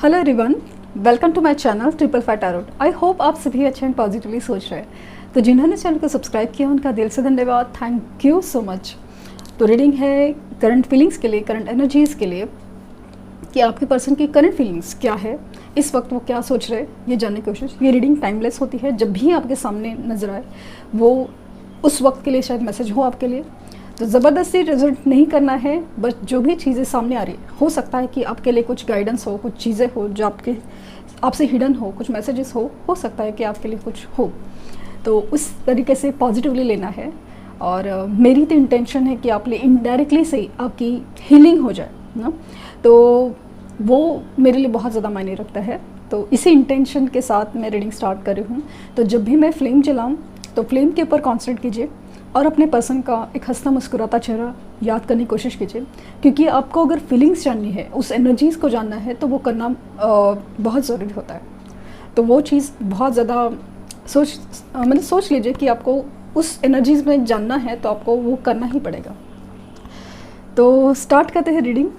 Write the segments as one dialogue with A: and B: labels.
A: Hello everyone, welcome to my channel triple five tarot. I hope आप सभी अच्छे and positively सोच रहे हैं। तो जिन्होंने चैनल को सब्सक्राइब किया उनका दिल से धन्यवाद, थैंक यू सो मच। तो रीडिंग है करंट फीलिंग्स के लिए, करंट एनर्जीज़ के लिए, कि आपके पर्सन की करंट फीलिंग्स क्या है, इस वक्त वो क्या सोच रहे हैं, ये जानने की कोशिश। ये रीडिंग टाइमलेस होती है, जब भी आपके सामने नजर आए वो उस वक्त के लिए शायद मैसेज हो आपके लिए। तो ज़बरदस्ती रिजल्ट नहीं करना है, बस जो भी चीज़ें सामने आ रही है, हो सकता है कि आपके लिए कुछ गाइडेंस हो, कुछ चीज़ें हो जो आपसे हिडन हो, कुछ मैसेजेस हो सकता है कि आपके लिए कुछ हो। तो उस तरीके से पॉजिटिवली लेना है। और मेरी तो इंटेंशन है कि आप लिए इनडायरेक्टली से आपकी हीलिंग हो जाए ना, तो वो मेरे लिए बहुत ज़्यादा मायने रखता है। तो इसी इंटेंशन के साथ मैं रीडिंग स्टार्ट कर रही हूँ। तो जब भी मैं फ्लेम जलाऊँ तो फ्लेम के ऊपर कॉन्सेंट्रेट कीजिए और अपने पर्सन का एक हंसता मुस्कुराता चेहरा याद करने की कोशिश कीजिए, क्योंकि आपको अगर फीलिंग्स जाननी है, उस एनर्जीज़ को जानना है, तो वो करना बहुत ज़रूरी होता है। तो वो चीज़ बहुत ज़्यादा सोच लीजिए कि आपको उस एनर्जीज़ में जानना है, तो आपको वो करना ही पड़ेगा। तो स्टार्ट करते हैं रीडिंग।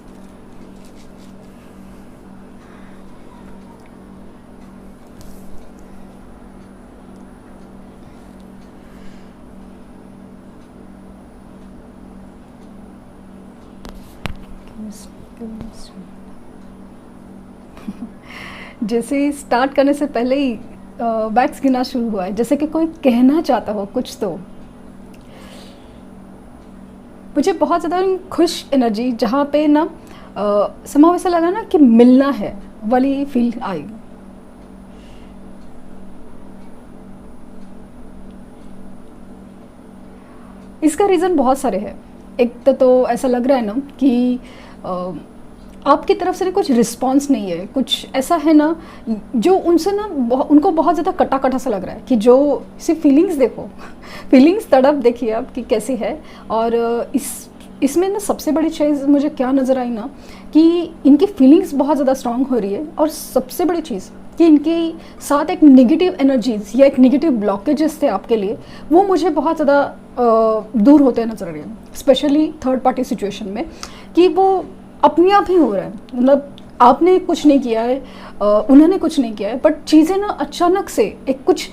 A: जैसे स्टार्ट करने से पहले ही बैक्स गिना शुरू हुआ है, जैसे कि कोई कहना चाहता हो कुछ। तो मुझे बहुत ज़्यादा खुश एनर्जी, जहाँ पे ना समाव ऐसा लगा ना कि मिलना है वाली फील आई। इसका रीज़न बहुत सारे हैं। एक तो ऐसा लग रहा है ना कि आपकी तरफ से ना कुछ रिस्पॉन्स नहीं है, कुछ ऐसा है ना जो उनसे ना उनको बहुत ज़्यादा कटा कटा सा लग रहा है, कि जो सिर्फ फीलिंग्स देखो फीलिंग्स तड़प देखिए आप कि कैसी है। और इसमें ना सबसे बड़ी चीज़ मुझे क्या नज़र आई ना, कि इनकी फीलिंग्स बहुत ज़्यादा स्ट्रांग हो रही है। और सबसे बड़ी चीज़ कि इनके साथ एक नेगेटिव एनर्जीज़ या एक नेगेटिव ब्लॉकेजेस थे आपके लिए, वो मुझे बहुत ज़्यादा दूर होते नजर आ रहे हैं, स्पेशली थर्ड पार्टी सिचुएशन में, कि वो अपने आप ही हो रहा है। मतलब आपने कुछ नहीं किया है, उन्होंने कुछ नहीं किया है, बट चीज़ें ना अचानक से एक कुछ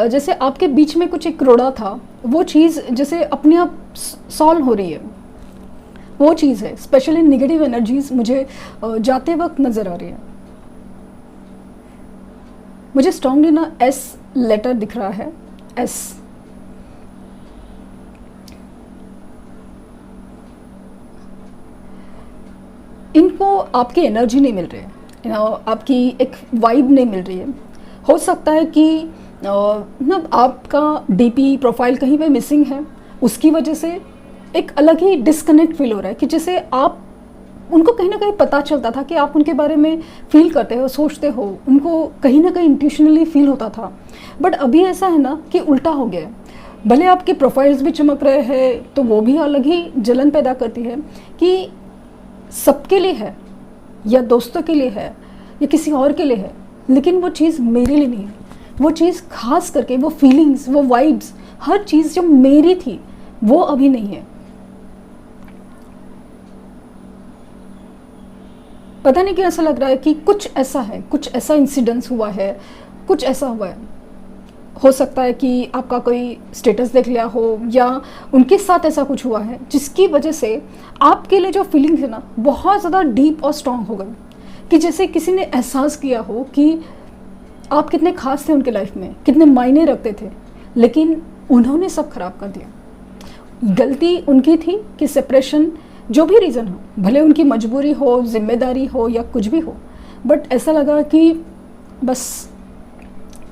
A: जैसे आपके बीच में कुछ एक रोड़ा था, वो चीज़ जैसे अपने आप सॉल्व हो रही है, वो चीज़ है। स्पेशली नेगेटिव एनर्जीज मुझे जाते वक्त नज़र आ रही है। मुझे स्ट्रांगली ना एस लेटर दिख रहा है, एस। इनको आपकी एनर्जी नहीं मिल रही है, आपकी एक वाइब नहीं मिल रही है। हो सकता है कि ना आपका डीपी प्रोफाइल कहीं पे मिसिंग है, उसकी वजह से एक अलग ही डिस्कनेक्ट फील हो रहा है, कि जैसे आप उनको कहीं ना कहीं पता चलता था कि आप उनके बारे में फील करते हो, सोचते हो, उनको कहीं ना कहीं इंट्यूशनली फील होता था। बट अभी ऐसा है ना कि उल्टा हो गया है। भले आपके प्रोफाइल्स भी चमक रहे हैं, तो वो भी अलग ही जलन पैदा करती है कि सबके लिए है, या दोस्तों के लिए है, या किसी और के लिए है, लेकिन वो चीज़ मेरे लिए नहीं है। वो चीज़ खास करके वो फीलिंग्स, वो वाइब्स, हर चीज़ जो मेरी थी वो अभी नहीं है। पता नहीं क्यों ऐसा लग रहा है कि कुछ ऐसा है, कुछ ऐसा इंसिडेंस हुआ है, कुछ ऐसा हुआ है। हो सकता है कि आपका कोई स्टेटस देख लिया हो, या उनके साथ ऐसा कुछ हुआ है जिसकी वजह से आपके लिए जो फीलिंग है ना बहुत ज़्यादा डीप और स्ट्रांग हो गई, कि जैसे किसी ने एहसास किया हो कि आप कितने खास थे उनके लाइफ में, कितने मायने रखते थे, लेकिन उन्होंने सब खराब कर दिया। गलती उनकी थी कि सेपरेशन, जो भी रीज़न हो, भले उनकी मजबूरी हो, जिम्मेदारी हो, या कुछ भी हो, बट ऐसा लगा कि बस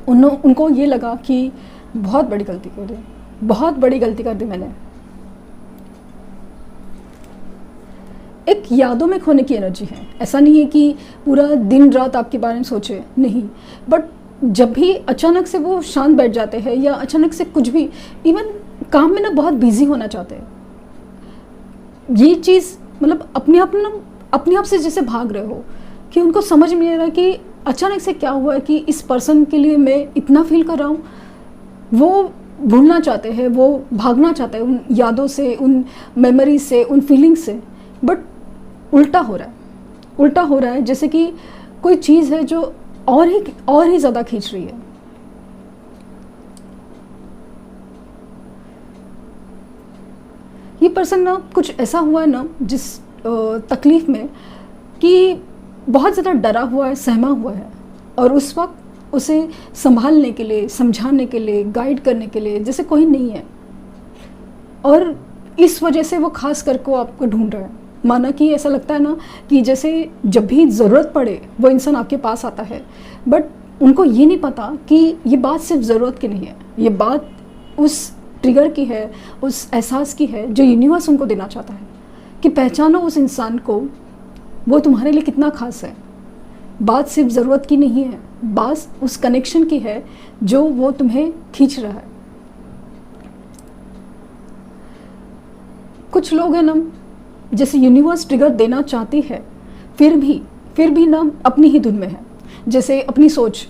A: उनको ये लगा कि बहुत बड़ी गलती कर दी, बहुत बड़ी गलती कर दी मैंने। एक यादों में खोने की एनर्जी है। ऐसा नहीं है कि पूरा दिन रात आपके बारे में सोचे, नहीं, बट जब भी अचानक से वो शांत बैठ जाते हैं, या अचानक से कुछ भी, इवन काम में ना बहुत बिजी होना चाहते हैं। ये चीज़ मतलब अपने आप से जैसे भाग रहे हो, कि उनको समझ में नहीं आ रहा कि अचानक से क्या हुआ है कि इस पर्सन के लिए मैं इतना फील कर रहा हूँ। वो भूलना चाहते हैं, वो भागना चाहते हैं उन यादों से, उन मेमोरीज से, उन फीलिंग्स से, बट उल्टा हो रहा है जैसे कि कोई चीज़ है जो और ही ज़्यादा खींच रही है। ये पर्सन ना कुछ ऐसा हुआ है ना जिस तकलीफ़ में कि बहुत ज़्यादा डरा हुआ है, सहमा हुआ है, और उस वक्त उसे संभालने के लिए, समझाने के लिए, गाइड करने के लिए जैसे कोई नहीं है, और इस वजह से वो खास करके वो आपको ढूंढ रहा है। माना कि ऐसा लगता है ना कि जैसे जब भी ज़रूरत पड़े वो इंसान आपके पास आता है, बट उनको ये नहीं पता कि ये बात सिर्फ ज़रूरत की नहीं है, ये बात उस ट्रिगर की है, उस एहसास की है जो यूनिवर्स उनको देना चाहता है कि पहचानो उस इंसान को, वो तुम्हारे लिए कितना खास है। बात सिर्फ ज़रूरत की नहीं है, बात उस कनेक्शन की है जो वो तुम्हें खींच रहा है। कुछ लोग हैं ना, जैसे यूनिवर्स ट्रिगर देना चाहती है, फिर भी ना अपनी ही धुन में है। जैसे अपनी सोच,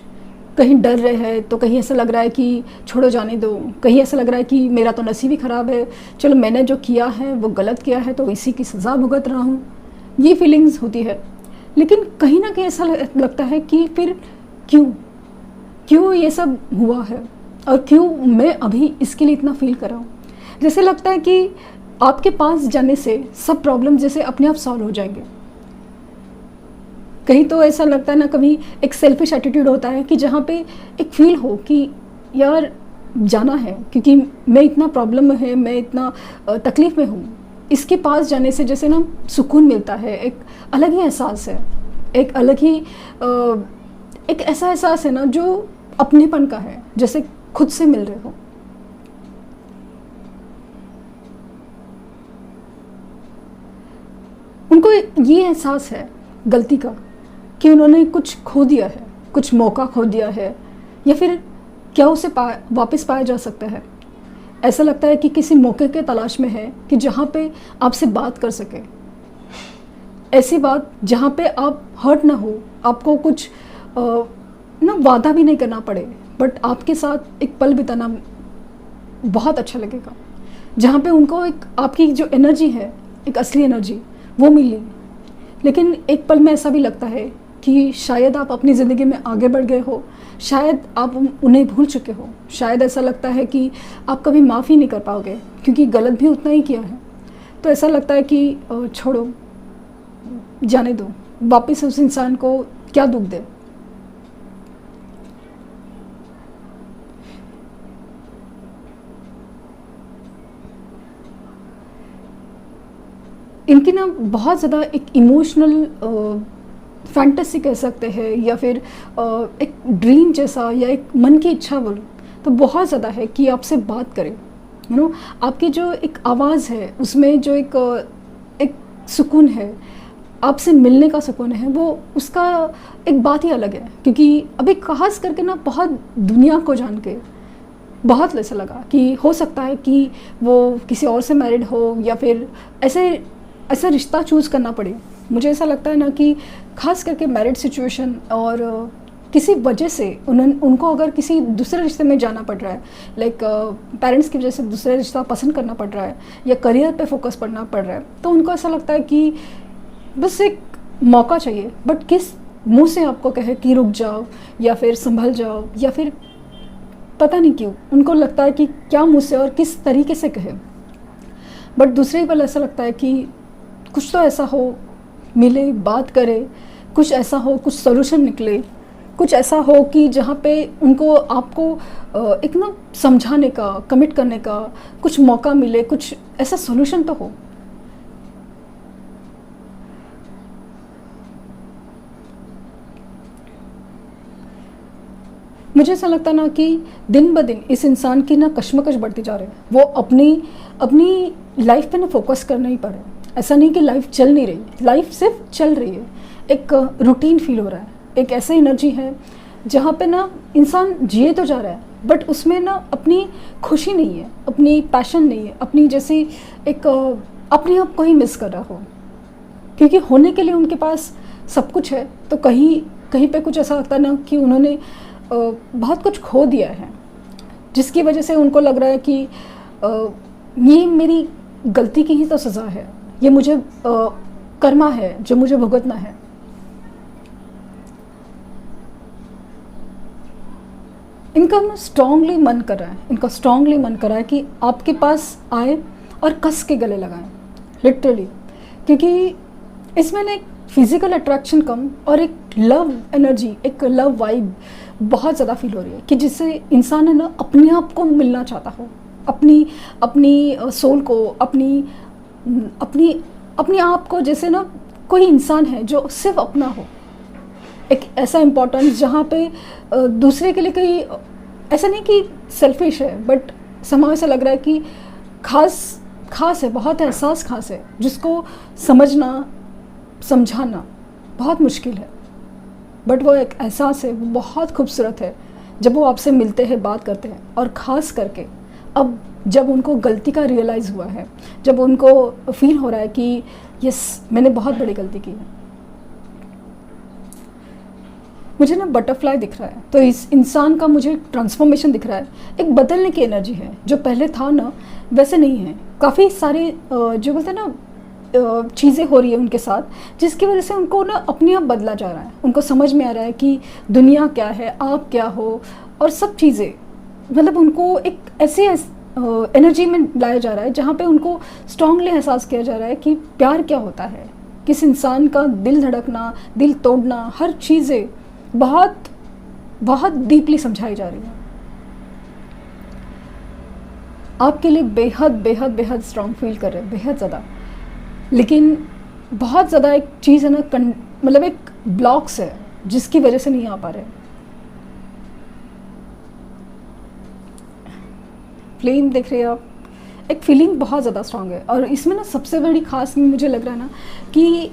A: कहीं डर रहे हैं तो कहीं ऐसा लग रहा है कि छोड़ो जाने दो, कहीं ऐसा लग रहा है कि मेरा तो नसीब ही ख़राब है, चलो मैंने जो किया है वो गलत किया है तो इसी की सज़ा भुगत रहा हूँ, ये फीलिंग्स होती है। लेकिन कहीं ना कहीं ऐसा लगता है कि फिर क्यों ये सब हुआ है, और क्यों मैं अभी इसके लिए इतना फील कर रहा हूँ। जैसे लगता है कि आपके पास जाने से सब प्रॉब्लम जैसे अपने आप सॉल्व हो जाएंगे। कहीं तो ऐसा लगता है ना, कभी एक सेल्फिश एटीट्यूड होता है कि जहाँ पे एक फील हो कि यार जाना है, क्योंकि मैं इतना प्रॉब्लम में है, मैं इतना तकलीफ़ में हूँ, इसके पास जाने से जैसे ना सुकून मिलता है, एक अलग ही एहसास है, एक अलग ही एक ऐसा एहसास है ना जो अपनेपन का है, जैसे खुद से मिल रहे हो। उनको ये एहसास है गलती का कि उन्होंने कुछ खो दिया है, कुछ मौका खो दिया है, या फिर क्या उसे वापस पाया जा सकता है। ऐसा लगता है कि किसी मौके के तलाश में है कि जहाँ पे आपसे बात कर सके, ऐसी बात जहाँ पे आप हर्ट ना हो, आपको कुछ ना वादा भी नहीं करना पड़े, बट आपके साथ एक पल बिताना बहुत अच्छा लगेगा, जहाँ पे उनको एक आपकी जो एनर्जी है, एक असली एनर्जी वो मिली। लेकिन एक पल में ऐसा भी लगता है कि शायद आप अपनी ज़िंदगी में आगे बढ़ गए हो, शायद आप उन्हें भूल चुके हो, शायद ऐसा लगता है कि आप कभी माफ़ी नहीं कर पाओगे क्योंकि गलत भी उतना ही किया है। तो ऐसा लगता है कि छोड़ो, जाने दो, वापस उस इंसान को क्या दुख दे। इनकी ना बहुत ज़्यादा एक इमोशनल फैंटेसी कह सकते हैं, या फिर एक ड्रीम जैसा, या एक मन की इच्छा बोलो तो बहुत ज़्यादा है कि आपसे बात करें। आपकी जो एक आवाज़ है उसमें जो एक सुकून है, आपसे मिलने का सुकून है, वो उसका एक बात ही अलग है। क्योंकि अभी खास करके ना बहुत दुनिया को जान के बहुत ऐसा लगा कि हो सकता है कि वो किसी और से मैरिड हो, या फिर ऐसा रिश्ता चूज़ करना पड़े। मुझे ऐसा लगता है ना कि खास करके मैरिड सिचुएशन, और किसी वजह से उनको अगर किसी दूसरे रिश्ते में जाना पड़ रहा है, लाइक पेरेंट्स की वजह से दूसरा रिश्ता पसंद करना पड़ रहा है, या करियर पे फोकस करना पड़ रहा है, तो उनको ऐसा लगता है कि बस एक मौका चाहिए, बट किस मुंह से आपको कहे कि रुक जाओ, या फिर संभल जाओ, या फिर पता नहीं क्यों उनको लगता है कि क्या मुँह से और किस तरीके से कहे। बट दूसरे ही पल ऐसा लगता है कि कुछ तो ऐसा हो, मिले, बात करे, कुछ ऐसा हो, कुछ सोल्यूशन निकले, कुछ ऐसा हो कि जहाँ पे उनको आपको एक ना समझाने का, कमिट करने का कुछ मौका मिले, कुछ ऐसा सोल्यूशन तो हो। मुझे ऐसा लगता है ना कि दिन ब दिन इस इंसान की ना कश्मकश बढ़ती जा रही है। वो अपनी लाइफ पे ना फोकस करना ही पड़े। ऐसा नहीं कि लाइफ चल नहीं रही, लाइफ सिर्फ चल रही है, एक रूटीन फील हो रहा है, एक ऐसा एनर्जी है जहाँ पे ना इंसान जिए तो जा रहा है, बट उसमें ना अपनी खुशी नहीं है, अपनी पैशन नहीं है, अपनी जैसी एक अपने आप को ही मिस कर रहा हो। क्योंकि होने के लिए उनके पास सब कुछ है, तो कहीं पे कुछ ऐसा लगता है ना कि उन्होंने बहुत कुछ खो दिया है, जिसकी वजह से उनको लग रहा है कि ये मेरी गलती की ही तो सज़ा है, ये मुझे कर्मा है जो मुझे भुगतना है। इनका ना स्ट्रांगली मन कर रहा है, इनका स्ट्रांगली मन कर रहा है कि आपके पास आए और कस के गले लगाएं, लिटरली। क्योंकि इसमें ना एक फिजिकल अट्रैक्शन कम और एक लव एनर्जी, एक लव वाइब बहुत ज़्यादा फील हो रही है, कि जिससे इंसान है ना अपने आप को मिलना चाहता हो, अपनी अपनी सोल को, अपनी अपनी अपने आप को, जैसे ना कोई इंसान है जो सिर्फ अपना हो। एक ऐसा इम्पोर्टेंस जहाँ पे दूसरे के लिए कोई ऐसा नहीं कि सेल्फिश है, बट समाज ऐसा लग रहा है कि खास है, बहुत एहसास खास है, जिसको समझना समझाना बहुत मुश्किल है। बट वो एक एहसास है, वो बहुत खूबसूरत है जब वो आपसे मिलते हैं, बात करते हैं। और ख़ास करके अब जब उनको गलती का रियलाइज़ हुआ है, जब उनको फील हो रहा है कि यस मैंने बहुत बड़ी गलती की है। मुझे ना बटरफ्लाई दिख रहा है, तो इस इंसान का मुझे ट्रांसफॉर्मेशन दिख रहा है, एक बदलने की एनर्जी है। जो पहले था ना वैसे नहीं है। काफ़ी सारे जो बोलते हैं ना चीज़ें हो रही है उनके साथ, जिसकी वजह से उनको ना अपने आप बदला जा रहा है। उनको समझ में आ रहा है कि दुनिया क्या है, आप क्या हो, और सब चीज़ें मतलब उनको एक ऐसे एनर्जी में लाया जा रहा है जहाँ पे उनको स्ट्रांगली एहसास किया जा रहा है कि प्यार क्या होता है, किस इंसान का दिल धड़कना, दिल तोड़ना, हर चीज़ें बहुत बहुत डीपली समझाई जा रही है। आपके लिए बेहद बेहद बेहद स्ट्रांग फील कर रहे हैं, बेहद ज़्यादा। लेकिन बहुत ज़्यादा एक चीज़ है ना, मतलब एक ब्लॉक्स है जिसकी वजह से नहीं आ पा रहे। फ्लेम देख रहे हैं आप, एक फीलिंग बहुत ज़्यादा स्ट्रांग है। और इसमें ना सबसे बड़ी खास मुझे लग रहा है ना कि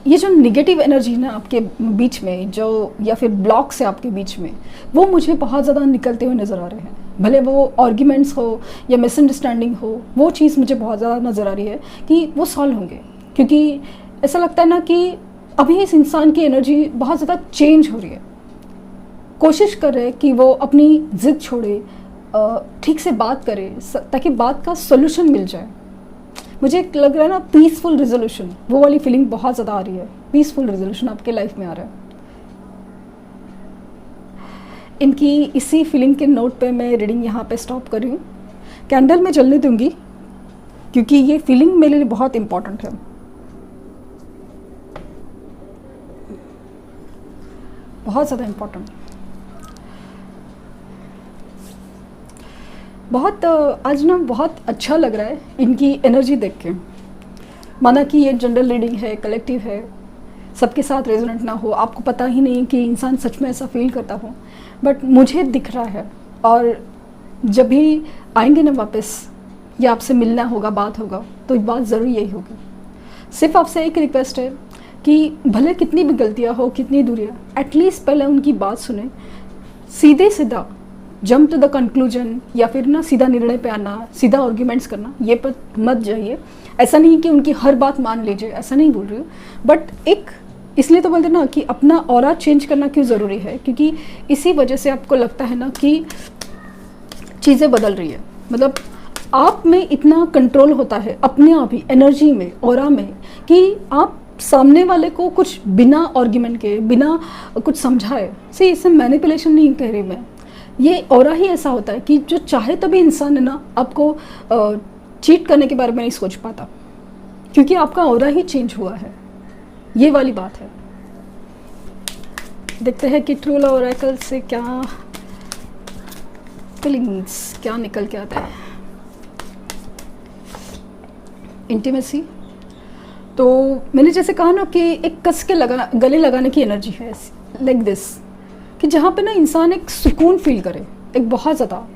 A: ये जो निगेटिव एनर्जी ना आपके बीच में, जो या फिर ब्लॉक्स है आपके बीच में, वो मुझे बहुत ज़्यादा निकलते हुए नज़र आ रहे हैं। भले वो आर्ग्यूमेंट्स हो या मिसअंडरस्टैंडिंग हो, वो चीज़ मुझे बहुत ज़्यादा नज़र आ रही है कि वो सॉल्व होंगे। क्योंकि ऐसा लगता है ना कि अभी इस इंसान की एनर्जी बहुत ज़्यादा चेंज हो रही है। कोशिश कर रहे हैं कि वो अपनी ज़िद छोड़े, ठीक से बात करे, ताकि बात का सोल्यूशन मिल जाए। मुझे एक लग रहा है ना पीसफुल रिजोल्यूशन, वो वाली फीलिंग बहुत ज़्यादा आ रही है। पीसफुल रिजोल्यूशन आपके लाइफ में आ रहा है। इनकी इसी फीलिंग के नोट पे मैं रीडिंग यहाँ पे स्टॉप कर रही हूँ। कैंडल में जलने दूंगी क्योंकि ये फीलिंग मेरे लिए बहुत इम्पॉर्टेंट है, बहुत ज़्यादा इम्पॉर्टेंट। बहुत आज ना बहुत अच्छा लग रहा है इनकी एनर्जी देख के। माना कि ये जनरल रीडिंग है, कलेक्टिव है, सबके साथ रेजोनेंट ना हो, आपको पता ही नहीं कि इंसान सच में ऐसा फील करता हो, बट मुझे दिख रहा है। और जब भी आएंगे ना वापस, या आपसे मिलना होगा, बात होगा, तो बात ज़रूर यही होगी। सिर्फ आपसे एक रिक्वेस्ट है कि भले कितनी भी गलतियाँ हो, कितनी दूरियाँ, एटलीस्ट पहले उनकी बात सुने, सीधे सीधा जंप टू द कंक्लूजन या फिर ना सीधा निर्णय पे आना, सीधा आर्ग्यूमेंट्स करना, ये पर मत जाइए। ऐसा नहीं कि उनकी हर बात मान लीजिए, ऐसा नहीं बोल रही हूँ, बट एक इसलिए तो बोलते ना कि अपना ऑरा चेंज करना क्यों ज़रूरी है, क्योंकि इसी वजह से आपको लगता है ना कि चीज़ें बदल रही है। मतलब आप में इतना कंट्रोल होता है अपने आप ही, एनर्जी में, ऑरा में, कि आप सामने वाले को कुछ बिना आर्ग्यूमेंट के, बिना कुछ समझाए, से इसे मैनिपुलेशन नहीं कह रही मैं, ये ऑरा ही ऐसा होता है कि जो चाहे तभी इंसान है ना आपको चीट करने के बारे में नहीं सोच पाता, क्योंकि आपका ऑरा ही चेंज हुआ है। ये वाली बात है। देखते हैं कि ट्रू लव ओरेकल से क्या फीलिंग्स, क्या निकल के आता है। इंटीमेसी, तो मैंने जैसे कहा ना कि एक कस के गले लगाने की एनर्जी है, लाइक दिस, कि जहाँ पे ना इंसान एक सुकून फील करे, एक बहुत ज़्यादा।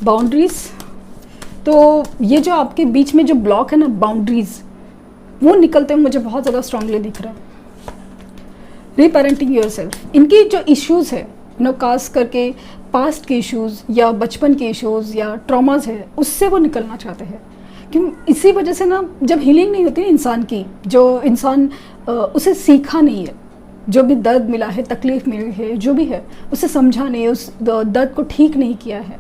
A: बाउंड्रीज, तो ये जो आपके बीच में जो ब्लॉक है ना, बाउंड्रीज, वो निकलते हुए मुझे बहुत ज़्यादा स्ट्रांगली दिख रहा है। रीपेरेंटिंग योरसेल्फ, इनकी जो इश्यूज़ है खास करके पास्ट के इश्यूज़ या बचपन के इश्यूज़ या ट्रॉमाज है, उससे वो निकलना चाहते हैं। क्यों? इसी वजह से ना जब हीलिंग नहीं होती है इंसान की, जो इंसान उसे सीखा नहीं है, जो भी दर्द मिला है, तकलीफ़ मिली है, जो भी है, उसे समझा नहीं, उस दर्द को ठीक नहीं किया है,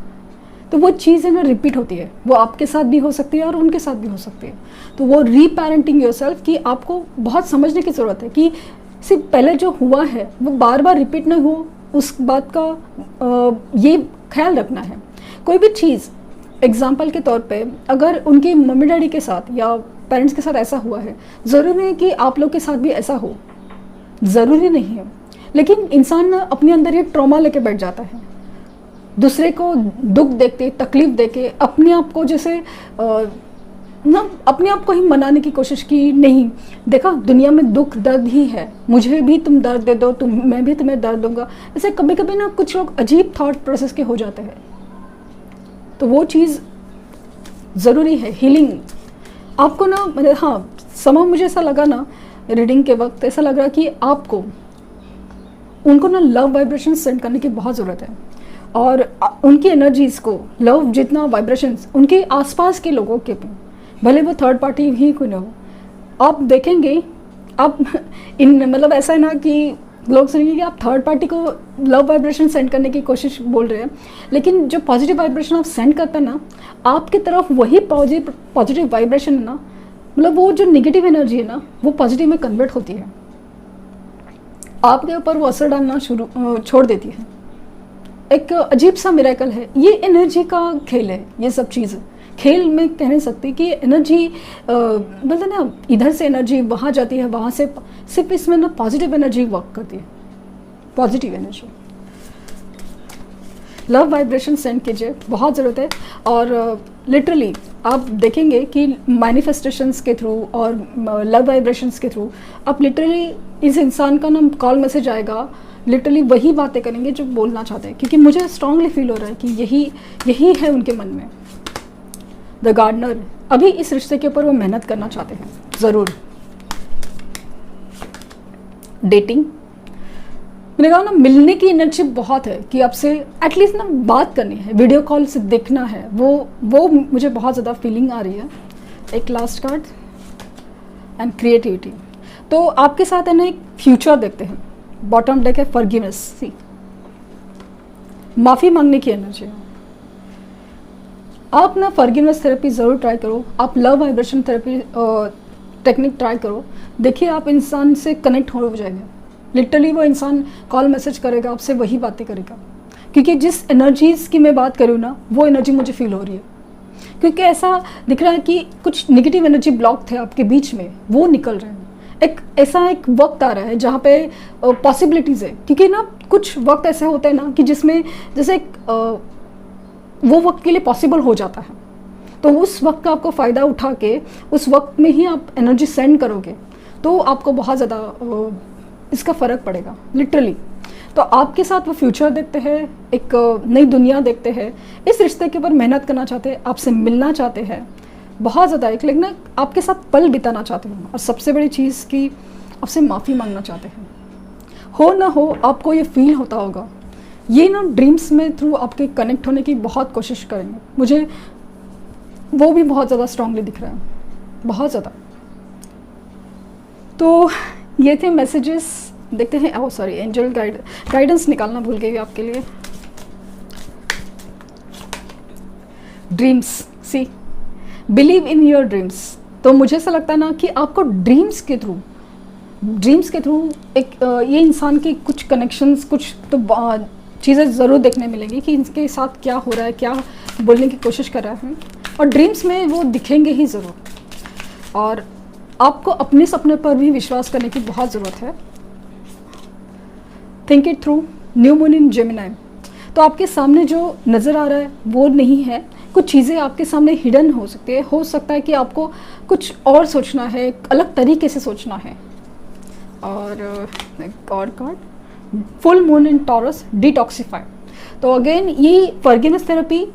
A: तो वो चीज़ है ना रिपीट होती है, वो आपके साथ भी हो सकती है और उनके साथ भी हो सकती है। तो वो रीपेरेंटिंग योरसेल्फ कि आपको बहुत समझने की ज़रूरत है कि सिर्फ पहले जो हुआ है वो बार बार रिपीट ना हो, उस बात का ये ख्याल रखना है। कोई भी चीज़ एग्जाम्पल के तौर पे अगर उनके मम्मी डैडी के साथ या पेरेंट्स के साथ ऐसा हुआ है, ज़रूरी नहीं कि आप लोग के साथ भी ऐसा हो, ज़रूरी नहीं है। लेकिन इंसान ना अपने अंदर ये ट्रॉमा लेके बैठ जाता है, दूसरे को दुख देके तकलीफ देके अपने आप को जैसे ना अपने आप को ही मनाने की कोशिश की, नहीं देखा दुनिया में दुख दर्द ही है, मुझे भी तुम दर्द दे दो, मैं भी तुम्हें दर्द दूंगा। ऐसे कभी कभी ना कुछ लोग अजीब थॉट प्रोसेस के हो जाते हैं। तो वो चीज़ ज़रूरी है, हीलिंग आपको ना मतलब हाँ समय मुझे ऐसा लगा ना रीडिंग के वक्त, ऐसा लग रहा कि आपको उनको ना लव वाइब्रेशन सेंड करने की बहुत ज़रूरत है और उनकी एनर्जीज़ को लव जितना वाइब्रेशंस उनके आसपास के लोगों के भी, भले वो थर्ड पार्टी ही क्यों ना हो, आप देखेंगे आप इन मतलब ऐसा है ना कि लोग सुनेंगे कि आप थर्ड पार्टी को लव वाइब्रेशन सेंड करने की कोशिश बोल रहे हैं, लेकिन जो पॉजिटिव वाइब्रेशन आप सेंड करते हैं ना आपकी तरफ वही पॉजिटिव वाइब्रेशन है ना, मतलब वो जो नेगेटिव एनर्जी है ना वो पॉजिटिव में कन्वर्ट होती है, आपके ऊपर वो असर डालना छोड़ देती है। एक अजीब सा मिरेकल है, ये एनर्जी का खेल है। ये सब चीज़ खेल में कह नहीं सकती कि एनर्जी मतलब ना इधर से एनर्जी वहाँ जाती है, वहाँ से सिर्फ इसमें ना पॉजिटिव एनर्जी वर्क करती है, positive energy. Love vibration send कीजिए, बहुत ज़रूरत है। और लिटरली आप देखेंगे कि मैनिफेस्टेशंस के थ्रू और लव वाइब्रेशंस के थ्रू आप लिटरली इस इंसान का ना कॉल मैसेज आएगा, लिटरली वही बातें करेंगे जो बोलना चाहते हैं, क्योंकि मुझे स्ट्रांगली फील हो रहा है कि यही है उनके मन में। द गार्डनर अभी इस रिश्ते के ऊपर वो मेहनत करना चाहते हैं ज़रूर। डेटिंग मैंने कहा ना मिलने की एनर्जी बहुत है कि आपसे एटलीस्ट ना बात करनी है, वीडियो कॉल से देखना है, वो मुझे बहुत ज़्यादा फीलिंग आ रही है। एक लास्ट कार्ड एंड क्रिएटिविटी। तो आपके साथ है ना एक फ्यूचर देखते हैं। बॉटम डेक है फॉरगिवनेस, सी माफ़ी मांगने की एनर्जी है। आप ना फॉरगिवनेस थेरेपी ज़रूर ट्राई करो, आप love vibration therapy technique try करो, देखिए आप इंसान से कनेक्ट हो जाएंगे। लिटरली वो इंसान कॉल मैसेज करेगा आपसे, वही बातें करेगा, क्योंकि जिस एनर्जीज़ की मैं बात करूँ ना वो एनर्जी मुझे फील हो रही है। क्योंकि ऐसा दिख रहा है कि कुछ नेगेटिव एनर्जी ब्लॉक थे आपके बीच में, वो निकल रहे हैं। एक ऐसा एक वक्त आ रहा है जहाँ पे पॉसिबिलिटीज़ है, क्योंकि ना कुछ वक्त ऐसे होते हैं ना कि जिसमें जैसे वो वक्त के लिए पॉसिबल हो जाता है, तो उस वक्त का आपको फ़ायदा उठा के उस वक्त में ही आप एनर्जी सेंड करोगे तो आपको बहुत ज़्यादा इसका फ़र्क पड़ेगा लिटरली। तो आपके साथ वो फ्यूचर देखते हैं, एक नई दुनिया देखते हैं, इस रिश्ते के ऊपर मेहनत करना चाहते हैं, आपसे मिलना चाहते हैं बहुत ज़्यादा, एक लेकिन ना आपके साथ पल बिताना चाहते हैं, और सबसे बड़ी चीज़ कि आपसे माफ़ी मांगना चाहते हैं। हो ना हो आपको ये फील होता होगा, ये ना ड्रीम्स में थ्रू आपके कनेक्ट होने की बहुत कोशिश करेंगे, मुझे वो भी बहुत ज़्यादा स्ट्रांगली दिख रहा है, बहुत ज़्यादा। तो ये थे मैसेजेस, देखते हैं। ओह सॉरी, एंजल गाइडेंस निकालना भूल गई आपके लिए। Dreams, see believe in your dreams. तो मुझे ऐसा लगता है ना कि आपको ड्रीम्स के थ्रू एक ये इंसान के कुछ कनेक्शंस, कुछ तो चीज़ें ज़रूर देखने मिलेंगी कि इनके साथ क्या हो रहा है, क्या बोलने की कोशिश कर रहा है, और ड्रीम्स में वो दिखेंगे ही ज़रूर। और आपको अपने सपने पर भी विश्वास करने की बहुत ज़रूरत है। Think it through, new moon in Gemini. तो आपके सामने जो नज़र आ रहा है वो नहीं है, कुछ चीज़ें आपके सामने हिडन हो सकती है, हो सकता है कि आपको कुछ और सोचना है, एक अलग तरीके से सोचना है। और card full moon in taurus, detoxify. तो अगेन ये forgiveness therapy,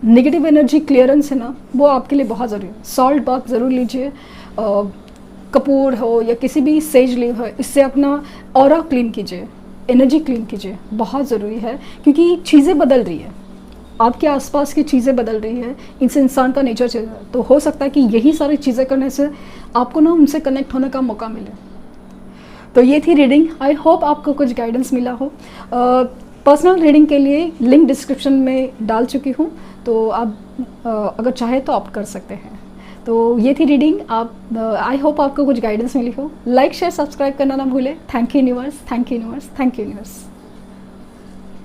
A: negative energy clearance है ना, वो आपके लिए बहुत ज़रूरी है। सॉल्ट बाथ ज़रूर लीजिए, कपूर हो या किसी भी सेज लीव हो, इससे अपना ऑरा क्लीन कीजिए, एनर्जी क्लीन कीजिए, बहुत ज़रूरी है। क्योंकि चीज़ें बदल रही है, आपके आसपास की चीज़ें बदल रही है, इनसे इंसान का नेचर चल रहा है। तो हो सकता है कि यही सारी चीज़ें करने से आपको ना उनसे कनेक्ट होने का मौका मिले। तो ये थी रीडिंग, आई होप आपको कुछ गाइडेंस मिला हो। पर्सनल रीडिंग के लिए लिंक डिस्क्रिप्शन में डाल चुकी हूँ, तो आप अगर चाहे तो ऑप्ट कर सकते हैं। तो ये थी रीडिंग। आप आई होप आपको कुछ गाइडेंस मिली हो। लाइक शेयर सब्सक्राइब करना ना भूलें। Thank you universe, thank you universe, thank you universe.